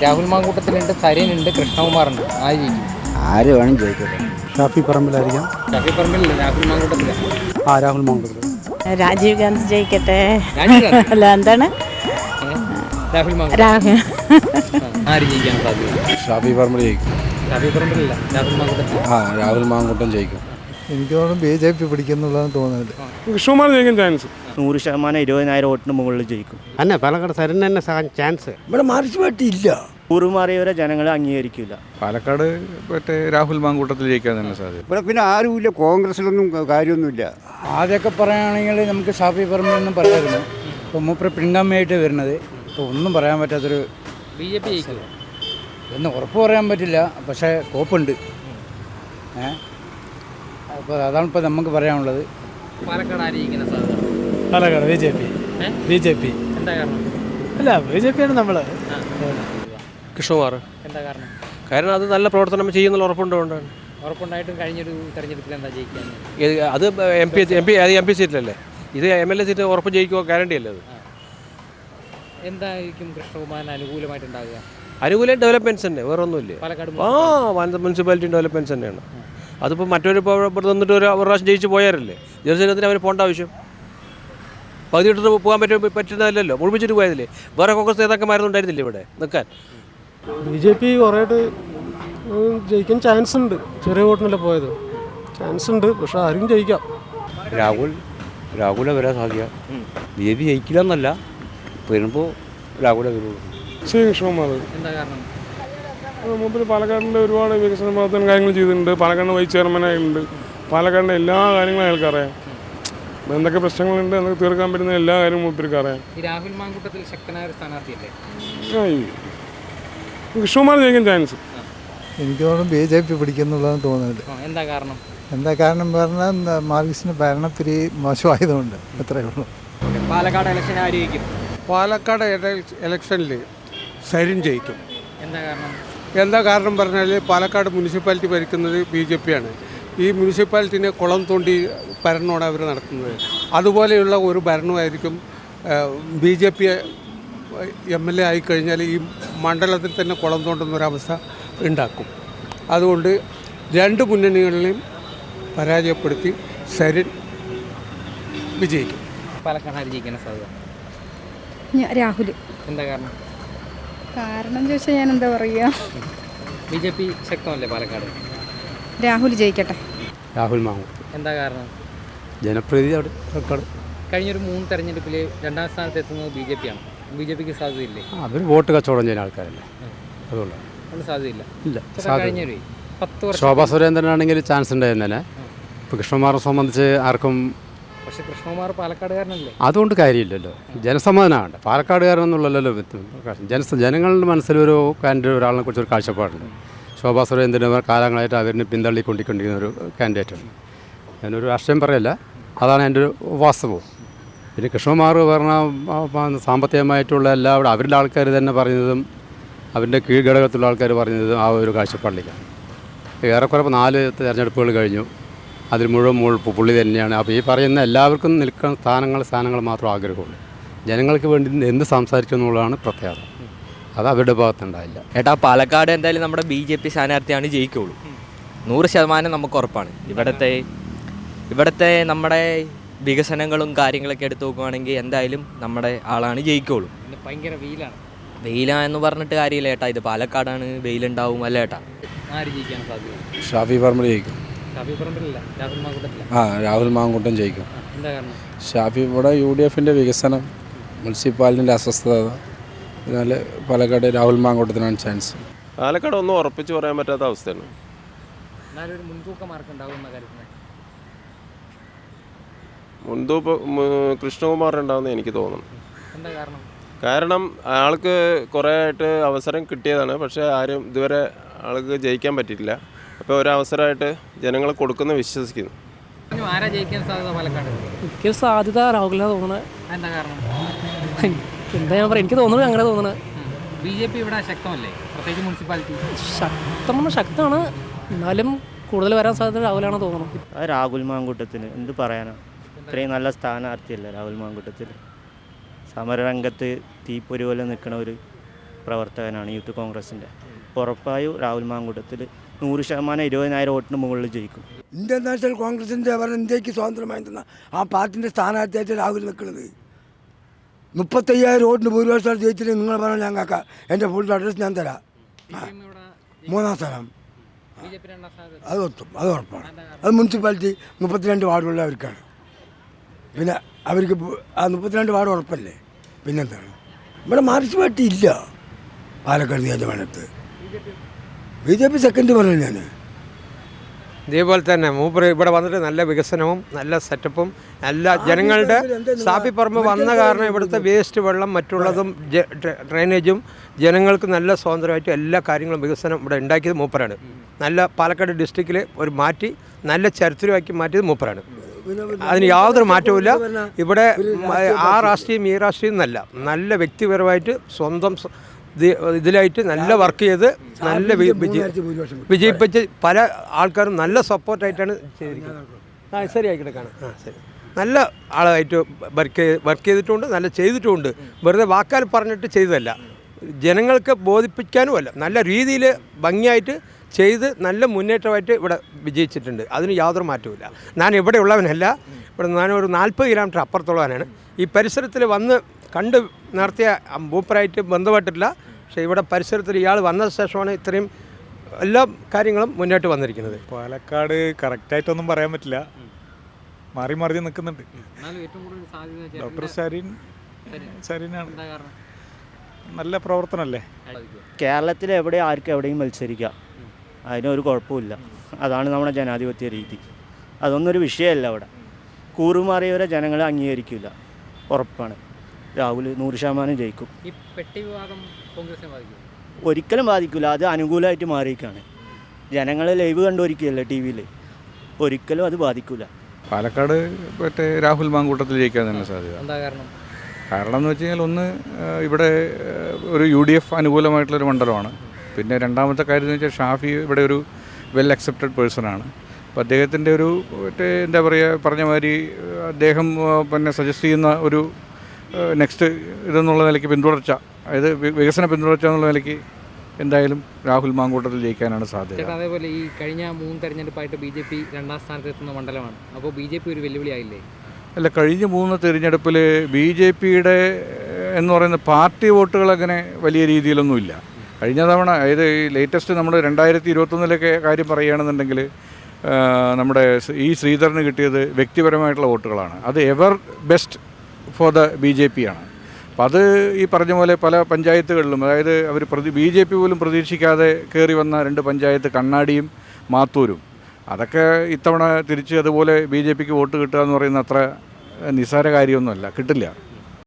രാഹുൽ മാങ്കൂട്ടത്തിലുണ്ട്, സരീനുണ്ട്, കൃഷ്ണകുമാറുണ്ട്. ആര് ജയിക്കും? ആര് വേണം ജയിക്കട്ടെ. ഷാഫി പറമ്പിലായിരിക്കാം. ഷാഫി പറമ്പിലല്ല, രാഹുൽ മാങ്കൂട്ടത്തില. രാഹുൽ മാങ്കൂട്ടത്തിൽ. രാജീവ് ഗാന്ധി ജയിക്കട്ടെ. രാജീവ് ഗാന്ധി അല്ല എന്താണ് രാഹുൽ മാങ്കൂട്ടം. ആര് ജയിക്കാൻ സാധ്യത? ഷാഫി പറമ്പിൽ ജയിക്കും. ഷാഫി പറമ്പിലല്ല, രാഹുൽ മാങ്കൂട്ടത്തിൽ. രാഹുൽ മാങ്കൂട്ടം ജയിക്കും. എനിക്ക് തോന്നുന്നു BJP പിടിക്കുന്നുള്ളതാണ് തോന്നുന്നത്. കൃഷ്ണകുമാർ ജയിക്കാൻ ചാൻസ് 100% 20,000 വോട്ടിന് മുകളിൽ ജയിക്കും. അന്നെ പാലക്കാട് സരൻ തന്നെ ചാൻസ്. ഇവിടെ മാർച്ച് പാർട്ടി ഇല്ല. കൂറുമാറിയവരെ ജനങ്ങൾ അംഗീകരിക്കില്ല. പാലക്കാട് മറ്റേ രാഹുൽ മാങ്കൂട്ടത്തിൽ ജയിക്കാൻ തന്നെ സാധ്യത. ഇവിടെ പിന്നെ ആരുമില്ല, കോൺഗ്രസിലൊന്നും കാര്യമൊന്നുമില്ല. ആദ്യമൊക്കെ പറയുകയാണെങ്കിൽ നമുക്ക് ഷാഫി പറമ്പിലൊന്നും പറയാമായിരുന്നു. ഇപ്പോൾ മൂപ്പര് പിൻഗാമിയായിട്ട് വരുന്നത്, ഇപ്പോൾ ഒന്നും പറയാൻ പറ്റാത്തൊരു BJP ജയിക്കില്ല എന്ന് ഉറപ്പ് പറയാൻ പറ്റില്ല. പക്ഷേ കോപ്പുണ്ട്. അപ്പോൾ അതാണ് ഇപ്പോൾ നമുക്ക് പറയാനുള്ളത്. പാലക്കാട് ആര് ജയിക്കുന്ന സാധ്യത? പാലക്കാട് BJP. എന്താ കാരണം? അല്ല BJP ആണ് നമ്മൾ. കൃഷ്ണകുമാർ. എന്താ കാരണം? കാരണം അത് നല്ല പ്രവർത്തനം ചെയ്യുന്നുള്ള ഉറപ്പുകൊണ്ടാണ്. ഉറപ്പുണ്ടായിട്ടും കഴിഞ്ഞൊരു തെരഞ്ഞെടുപ്പിൽ എന്താ ജയിക്കാൻ? അത് MP സീറ്റിലല്ലേ, ഇത് MLA സീറ്റ് ഉറപ്പ് ജയിക്കുമോ? ഗ്യാരണ്ടി അല്ലേ അത്. എന്തായിരിക്കും കൃഷ്ണകുമാറിന് അനുകൂലമായിട്ടുണ്ടാകുക? അനുകൂല ഡെവലപ്മെൻറ്റ്സ് തന്നെ, വേറെ ഒന്നുമില്ല. പാലക്കാട് മുനിസിപ്പാലിറ്റി ഡെവലപ്മെൻറ്റ്സ് തന്നെയാണ്. അതിപ്പോൾ മറ്റൊരു ഇവിടെ നിന്നിട്ട് ഒരു പ്രാവശ്യം ജയിച്ച് പോയാലല്ലേ, ജനസേനത്തിന് അവർ പോകേണ്ട ആവശ്യം. പകുതി ഇട്ടിട്ട് പോകാൻ പറ്റുന്നതല്ലല്ലോ, മുഴുമിച്ചിട്ട് പോയതില്ലേ. വേറെ കോൺഗ്രസ് നേതാക്കന്മാരൊന്നും ഉണ്ടായിരുന്നില്ല ഇവിടെ നിൽക്കാൻ. BJP കുറേയായിട്ട് ജയിക്കാൻ ചാൻസ് ഉണ്ട്. ചെറിയ വോട്ടിനല്ലേ പോയത്, ചാൻസ് ഉണ്ട്. പക്ഷെ ആരും ജയിക്കാം. രാഹുല വരാൻ സാധ്യത. BJP ജയിക്കില്ല എന്നല്ല, വരുമ്പോൾ രാഹുല വരുള്ളൂ. കൃഷ്ണകുമാർ. എന്താ കാരണം? മുമ്പിൽ പാലക്കാടിൻ്റെ ഒരുപാട് വികസന പ്രവർത്തന കാര്യങ്ങൾ ചെയ്തിട്ടുണ്ട്. പാലക്കാടിന് വൈസ് ചെയർമാനായിട്ടുണ്ട്. പാലക്കാടിൻ്റെ എല്ലാ കാര്യങ്ങളും അയാൾക്ക് അറിയാം. എന്തൊക്കെ പ്രശ്നങ്ങളുണ്ട് എന്നൊക്കെ തീർക്കാൻ പറ്റുന്ന എല്ലാ കാര്യവും മൂപ്പർക്ക് അറിയാം. ഈ രാഹുൽ മാങ്കൂട്ടത്തിൽ ശക്തനായ ഒരു സ്ഥാനാർത്ഥിയല്ലേ? കൃഷ്ണകുമാർ ജയിക്കാൻ ചാൻസ്. എനിക്ക് തോന്നുന്നു BJP പിടിക്കുന്നുള്ളതാണ് തോന്നുന്നത്. എന്താ കാരണം? പറഞ്ഞാൽ മാർക്സിൻ്റെ ഭരണത്തിരി മോശമായതുകൊണ്ട്. അത്രയേ ഉള്ളൂ. പാലക്കാട് ഇലക്ഷൻ ആര് ജയിക്കും? പാലക്കാട് ഇലക്ഷനിൽ സരിൻ ജയിക്കും. എന്താ കാരണം പറഞ്ഞാൽ പാലക്കാട് മുനിസിപ്പാലിറ്റി ഭരിക്കുന്നത് BJP ആണ്. ഈ മുനിസിപ്പാലിറ്റിനെ കുളം തോണ്ടി ഭരണമാണ് അവർ നടത്തുന്നത്. അതുപോലെയുള്ള ഒരു ഭരണമായിരിക്കും BJP MLA ആയിക്കഴിഞ്ഞാൽ ഈ മണ്ഡലത്തിൽ തന്നെ കുളം തോണ്ടുന്നൊരവസ്ഥ ഉണ്ടാക്കും. അതുകൊണ്ട് രണ്ട് മുന്നണികളിലെയും പരാജയപ്പെടുത്തി സരിൻ വിജയിക്കും. പാലക്കാട് ആര് ജയിക്കാൻ സാധ്യത? രാഹുൽ. എന്താ കാരണം? കാരണം ചോദിച്ചാൽ ഞാൻ എന്താ പറയുക, BJP ശക്തമല്ലേ പാലക്കാട്? രാഹുൽ ജയിക്കട്ടെ. രാഹുൽ മാങ്കൂട്ടം. എന്താ കാരണം? ജനപ്രീതി അവിടെ പാലക്കാട്. കഴിഞ്ഞൊരു 3 തെരഞ്ഞെടുപ്പിൽ 2ാം സ്ഥാനത്ത് എത്തുന്നത് BJP ആണ്. BJPക്ക് സാധ്യതയില്ലേ? അവർ വോട്ട് കച്ചവടം ചെയ്യുന്ന ആൾക്കാരല്ലേ, അതുകൊണ്ടാണ്. അതിന് സാധ്യതയില്ല. ഇല്ല, 10 വർഷം ശോഭാ സുരേന്ദ്രനാണെങ്കിൽ ചാൻസ് ഉണ്ടായിരുന്നല്ലേ. ഇപ്പോൾ കൃഷ്ണകുമാറിനെ സംബന്ധിച്ച് ആർക്കും. പക്ഷേ കൃഷ്ണകുമാർ പാലക്കാടുകാരനല്ലേ, അതുകൊണ്ട് കാര്യമില്ലല്ലോ. ജനസമ്മതനാണ് പാലക്കാടുകാരനെന്നുള്ളല്ലോ. ജനങ്ങളുടെ മനസ്സിലൊരു ഒരാളിനെ കുറിച്ച് ഒരു കാഴ്ചപ്പാടുണ്ട്. ശോഭാ സുരേന്ദ്രൻ കാലങ്ങളായിട്ട് അവരിനെ പിന്തള്ളിക്കൊണ്ടിരിക്കുന്ന ഒരു കാൻഡിഡേറ്റാണ്. ഞാനൊരു രാഷ്ട്രീയം പറയല്ല, അതാണ് എൻ്റെ ഒരു വാസ്തവം. പിന്നെ കൃഷ്ണകുമാർ പറഞ്ഞ സാമ്പത്തികമായിട്ടുള്ള എല്ലാവരും അവരുടെ ആൾക്കാർ തന്നെ പറയുന്നതും അവരുടെ കീഴ്ഘടകത്തിലുള്ള ആൾക്കാർ പറയുന്നതും ആ ഒരു കാഴ്ചപ്പാടിലേക്കാണ്. ഏറെക്കുറെ 4 തെരഞ്ഞെടുപ്പുകൾ കഴിഞ്ഞു, അതിൽ മുഴുവൻ പുള്ളി തന്നെയാണ്. അപ്പോൾ ഈ പറയുന്ന എല്ലാവർക്കും നിൽക്കുന്ന സ്ഥാനങ്ങൾ മാത്രം ആഗ്രഹമുള്ളൂ. ജനങ്ങൾക്ക് വേണ്ടി എന്ത് സംസാരിക്കും എന്നുള്ളതാണ് പ്രത്യേകത. അത് അവരുടെ ഭാഗത്തുണ്ടായില്ല. ഏട്ടാ, പാലക്കാട് എന്തായാലും നമ്മുടെ BJP സ്ഥാനാർത്ഥിയാണ് ജയിക്കുള്ളൂ. 100% നമുക്ക് ഉറപ്പാണ്. ഇവിടുത്തെ നമ്മുടെ വികസനങ്ങളും കാര്യങ്ങളൊക്കെ എടുത്തു നോക്കുകയാണെങ്കിൽ എന്തായാലും നമ്മുടെ ആളാണ് ജയിക്കുള്ളൂ. ഭയങ്കര വെയിലാന്ന് പറഞ്ഞിട്ട് കാര്യമില്ല ഏട്ടാ, ഇത് പാലക്കാടാണ്, വെയിലുണ്ടാവും അല്ല ഏട്ടാ. ആര് ജയിക്കാൻ സാധ്യത? ഷാഫി പറമ്പിൽ ജയിക്കും. ഷാഫി പറമ്പിലല്ല, രാഹുൽ മാങ്കൂട്ടത്തില. രാഹുൽ മാങ്കൂട്ടം ജയിക്കും. എന്താ കാരണം? ഷാഫി ഇവിടെ UDFൻ്റെ വികസനം, മുനിസിപ്പാലിറ്റിൻ്റെ അസ്വസ്ഥത, എന്നാൽ പാലക്കാട് രാഹുൽ മാങ്കൂട്ടത്തിനാണ് ചാൻസ്. പാലക്കാട് ഒന്നും ഉറപ്പിച്ച് പറയാൻ പറ്റാത്ത അവസ്ഥയാണ്. എന്നാലും ഒരു മുൻതൂക്ക മാർക്ക് ഉണ്ടാകുന്ന കാര്യത്തിന് കൃഷ്ണകുമാർ ഉണ്ടാകുമെന്ന് എനിക്ക് തോന്നുന്നു. എന്താ കാരണം? കാരണം ആൾക്ക് കുറേ ആയിട്ട് അവസരം കിട്ടിയതാണ്, പക്ഷേ ആരും ഇതുവരെ ആൾക്ക് ജയിക്കാൻ പറ്റിയിട്ടില്ല. അപ്പോൾ ഒരവസരമായിട്ട് ജനങ്ങൾ കൊടുക്കുന്ന വിശ്വസിക്കുന്നു. ആരാ ജയിക്കാൻ സാധ്യത പാലക്കാട്? എനിക്ക് സാധ്യത രാഹുലിനാണ് തോന്നുന്നത്. എന്താ കാരണം? എന്താ ഞാൻ പറയാം, എനിക്ക് തോന്നുന്നത് അങ്ങനെ തോന്നുന്നത്. BJP ഇവിടെ ശക്തമല്ലേ, പ്രത്യേകിച്ച് മുനിസിപ്പാലിറ്റി? ശക്തമാണ്, എന്നാലും കൂടുതൽ വരാൻ സാധ്യത രാഹുലാണ് തോന്നുന്നത്. രാഹുൽ മാങ്കൂട്ടത്തിന് എന്ത് പറയാനാണ്, ഇത്രയും നല്ല സ്ഥാനാർത്ഥിയല്ലേ രാഹുൽ മാങ്കൂട്ടത്തിൽ. സമരരംഗത്ത് തീപ്പൊരി പോലെ നിൽക്കണ ഒരു പ്രവർത്തകനാണ് യൂത്ത് കോൺഗ്രസിൻ്റെ. ഉറപ്പായും രാഹുൽ മാങ്കൂട്ടത്തിൽ 100% 20,000 വോട്ടിന് മുകളിൽ ജയിക്കും. ഇന്ത്യൻ നാഷണൽ കോൺഗ്രസിൻ്റെ ഇന്ത്യക്ക് സ്വാതന്ത്ര്യമായി തന്ന ആ പാർട്ടിൻ്റെ സ്ഥാനാർത്ഥിയായിട്ട് രാഹുൽ നിൽക്കുന്നത്. 35,000 വോട്ടിന് ഭൂരിപക്ഷം ജയിച്ചിട്ട് നിങ്ങൾ പറഞ്ഞാൽ ഞാൻ കാക്ക എൻ്റെ ഫുൾ അഡ്രസ് ഞാൻ തരാം. 3-ാം സ്ഥാനം അത് അത് ഉറപ്പാണ്. അത് മുനിസിപ്പാലിറ്റി 32 വാർഡുള്ളവർക്കാണ്. പിന്നെ അവർക്ക് ആ 32 വാർഡ് ഉറപ്പല്ലേ. പിന്നെന്താണ് ഇവിടെ മാർച്ച് പാർട്ടി ഇല്ല പാലക്കാട് നിയോജകമണ്ഡലത്ത്. BJP സെക്കൻഡ് പറഞ്ഞു ഞാൻ. ഇതേപോലെ തന്നെ മൂപ്പർ ഇവിടെ വന്നിട്ട് നല്ല വികസനവും നല്ല സെറ്റപ്പും എല്ലാ ജനങ്ങളുടെ സാപ്പിപ്പറമ്പ് വന്ന കാരണം ഇവിടുത്തെ വേസ്റ്റ് വെള്ളം മറ്റുള്ളതും ഡ്രെയിനേജും ജനങ്ങൾക്ക് നല്ല സ്വതന്ത്രമായിട്ട് എല്ലാ കാര്യങ്ങളും വികസനം ഇവിടെ ഉണ്ടാക്കിയത് മൂപ്പരാണ്. നല്ല പാലക്കാട് ഡിസ്ട്രിക്റ്റിൽ ഒരു മാറ്റി നല്ല ചരിത്രമാക്കി മാറ്റിയത് മൂപ്പരാണ്. അതിന് യാതൊരു മാറ്റവുമില്ല. ഇവിടെ ആ രാഷ്ട്രീയം ഈ രാഷ്ട്രീയം എന്നല്ല, നല്ല വ്യക്തിപരമായിട്ട് സ്വന്തം ഇതിലായിട്ട് നല്ല വർക്ക് ചെയ്ത് നല്ല വിജയിപ്പിച്ച് പല ആൾക്കാരും നല്ല സപ്പോർട്ടായിട്ടാണ് ചെയ്തിരിക്കുന്നത്. ശരി ആയിക്കോട്ടെ കാണാം. ശരി. നല്ല ആളായിട്ട് വർക്ക് ചെയ്തിട്ടുണ്ട്, നല്ല ചെയ്തിട്ടുമുണ്ട്. വെറുതെ വാക്കാൽ പറഞ്ഞിട്ട് ചെയ്തതല്ല, ജനങ്ങൾക്ക് ബോധിപ്പിക്കാനുമല്ല, നല്ല രീതിയിൽ ഭംഗിയായിട്ട് ചെയ്ത് നല്ല മുന്നേറ്റമായിട്ട് ഇവിടെ വിജയിച്ചിട്ടുണ്ട്. അതിന് യാതൊരു മാറ്റവുമില്ല. ഞാൻ ഇവിടെ ഉള്ളവനല്ല, ഇവിടെ ഞാനൊരു 40 കിലോമീറ്റർ അപ്പുറത്തുള്ളവനാണ്. ഈ പരിസരത്തിൽ വന്ന് കണ്ട് നടത്തിയ മൂപ്പരായിട്ട് ബന്ധപ്പെട്ടിട്ടില്ല. പക്ഷേ ഇവിടെ പരിസരത്തിൽ ഇയാൾ വന്ന ശേഷമാണ് ഇത്രയും എല്ലാ കാര്യങ്ങളും മുന്നോട്ട് വന്നിരിക്കുന്നത്. പാലക്കാട് കറക്റ്റായിട്ടൊന്നും പറയാൻ പറ്റില്ല, മാറി മാറി നിൽക്കുന്നുണ്ട്. ഡോക്ടർ സരീനാണ്. നല്ല പ്രവർത്തനമല്ലേ. കേരളത്തിൽ എവിടെയും മത്സരിക്കാം, അതിനൊരു കുഴപ്പമില്ല. അതാണ് നമ്മുടെ ജനാധിപത്യ രീതി. അതൊന്നൊരു വിഷയമല്ല. അവിടെ കൂറുമാറിയവരെ ജനങ്ങളെ അംഗീകരിക്കില്ല. ഉറപ്പാണ് രാഹുൽ 100% ജയിക്കും. ഈ പെട്ടി വിവാദം കോൺഗ്രസിനെ ബാധിക്കും? ഒരിക്കലും ബാധിക്കില്ല. അത് അനുകൂലമായിട്ട് മാറിയിരിക്കുകയാണ്. ജനങ്ങൾ ലൈവ് കണ്ടുവരിക്കുകയല്ലേ TV-ൽ. ഒരിക്കലും അത് ബാധിക്കില്ല. പാലക്കാട് രാഹുൽ മാങ്കൂട്ടത്തിൽ ജയിക്കാൻ തന്നെ സാധ്യത. എന്താ കാരണം? കാരണം എന്ന് വെച്ച് കഴിഞ്ഞാൽ ഒന്ന് ഇവിടെ ഒരു UDF അനുകൂലമായിട്ടുള്ളൊരു മണ്ഡലമാണ്. പിന്നെ രണ്ടാമത്തെ കാര്യം എന്ന് വെച്ചാൽ ഷാഫി ഇവിടെ ഒരു വെൽ അക്സെപ്റ്റഡ് പേഴ്സണാണ്. അപ്പോൾ അദ്ദേഹത്തിൻ്റെ ഒരു എന്താ പറയുക, പറഞ്ഞ മാതിരി അദ്ദേഹം പിന്നെ സജസ്റ്റ് ചെയ്യുന്ന ഒരു നെക്സ്റ്റ് ഇതെന്നുള്ള നിലയ്ക്ക് പിന്തുടർച്ച, അതായത് വികസന പിന്തുടർച്ച എന്നുള്ള നിലയ്ക്ക് എന്തായാലും രാഹുൽ മാങ്കൂട്ടത്തിൽ ജയിക്കാനാണ് സാധ്യത. അതേപോലെ ഈ കഴിഞ്ഞ 3 തെരഞ്ഞെടുപ്പായിട്ട് BJP 2ാം സ്ഥാനത്ത് എത്തുന്ന മണ്ഡലമാണ്. അപ്പോൾ BJP ഒരു വെല്ലുവിളി ആയില്ലേ? അല്ല, കഴിഞ്ഞ 3 തെരഞ്ഞെടുപ്പിൽ BJPയുടെ എന്ന് പറയുന്ന പാർട്ടി വോട്ടുകൾ അങ്ങനെ വലിയ രീതിയിലൊന്നുമില്ല. കഴിഞ്ഞ തവണ, അതായത് ഈ ലേറ്റസ്റ്റ് നമ്മൾ 2021 കാര്യം പറയുകയാണെന്നുണ്ടെങ്കിൽ നമ്മുടെ ശ്രീധരന് കിട്ടിയത് വ്യക്തിപരമായിട്ടുള്ള വോട്ടുകളാണ്. അത് ever best for the BJP ആണ്. അപ്പം അത് ഈ പറഞ്ഞ പോലെ പല പഞ്ചായത്തുകളിലും, അതായത് അവർ BJP പോലും പ്രതീക്ഷിക്കാതെ കയറി വന്ന 2 പഞ്ചായത്ത്, കണ്ണാടിയും മാത്തൂരും, അതൊക്കെ ഇത്തവണ തിരിച്ച് അതുപോലെ BJPക്ക് വോട്ട് കിട്ടുക എന്ന് പറയുന്ന അത്ര നിസ്സാര കാര്യമൊന്നുമല്ല, കിട്ടില്ല.